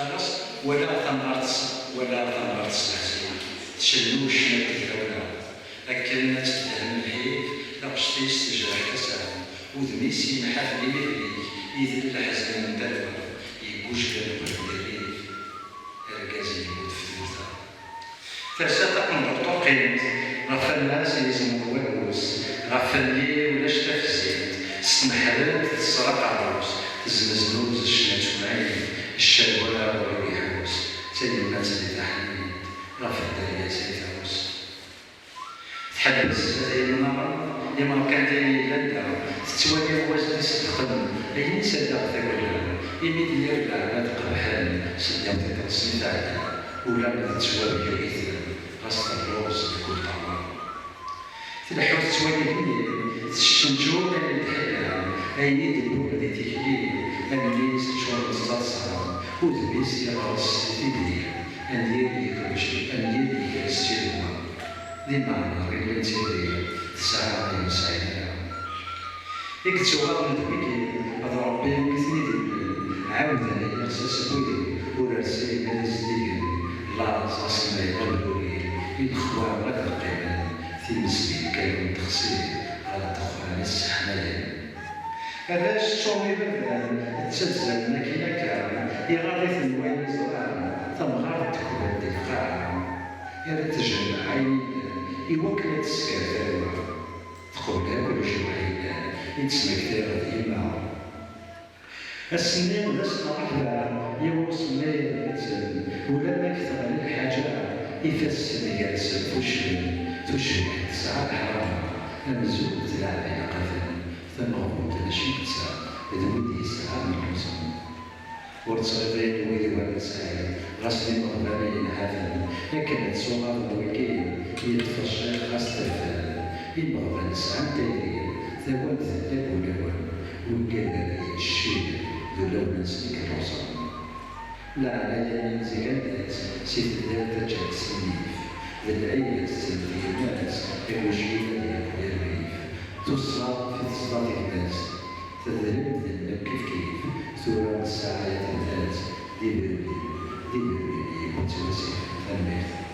خلاص ولا ثمرت العزيمة تشلو الشنك الدولة لكن تدهم الحيف لقشتيس تجرح كسام وذميسي محافل يدريك يذل الحزن دلوة يبوش قلب الريف ركازي يموت في ثلثة فرسا تقنطر قيمت غفا الناس يزمو الوروس غفا الليل ولا شتا في الزيت سنحرد تسرق عروس تزمزنوز الشنات وعين الشلوى وروي حوس تاني الناس اللي تحميد غفا الدريا سيتاوس تحدث زي النار لما كان تاني لدى تتوالي وزن صدقا أين صدق ثقلا يمد يرجع هذا قبحان صدق تصنيف عدا ولا ما تتوالي الإثم غسل الروز بكل طعام تلحوز تتوالي هني تشنجو كان يتحلها أين يدلو غادي تكليل أنيس تشوار مستطصها وذبيس يغرس يدير أندير يكرشي أندير يكرسيرها دي معنى غير تيري تسعة يسعينا يكتسو غاض ندويكي هذا ربي كثني دبل عاود علي يخصص بوي ورسي هذا الزديق لا صاصنا يغلبوي الإخوة غدا القيمان في مسبي كاين تخصير على تخوان السحنايا هذاش شومي بردان تسلسل ماكينة كام يغارث الوين زرار ثمغار تكون القاع يرتجل عيني يوكل تسكر تقول كل شيء وحيدا يتسمى كثير ديما السنين لسنا رحلة يوصل لي يتسل ولا نكثر الحاجة يفسر يالسل تشهد تسعى الحرام أمزوج تلعب قفل ثم غموت نشيكتسا بدودي ساعة من الحسن ورتصيبين ويدوان سعيد غسل مغبانين هذا لكن تسوغا الوكيل يتفشل غسل الفال المغبان ساعة تايرين ثوان ثلاث ولوان وكذا الشيء ذو لون سنيك الرصان لا على يمين زكادات سيد الدالة جات سنيف ذا العيلة السنفيونات الوجهين يأكل الريف تصاب في تصداد الناس تذهب ذنب كيف ثورة الساعة الناس دي بربي كنت وسيح الميت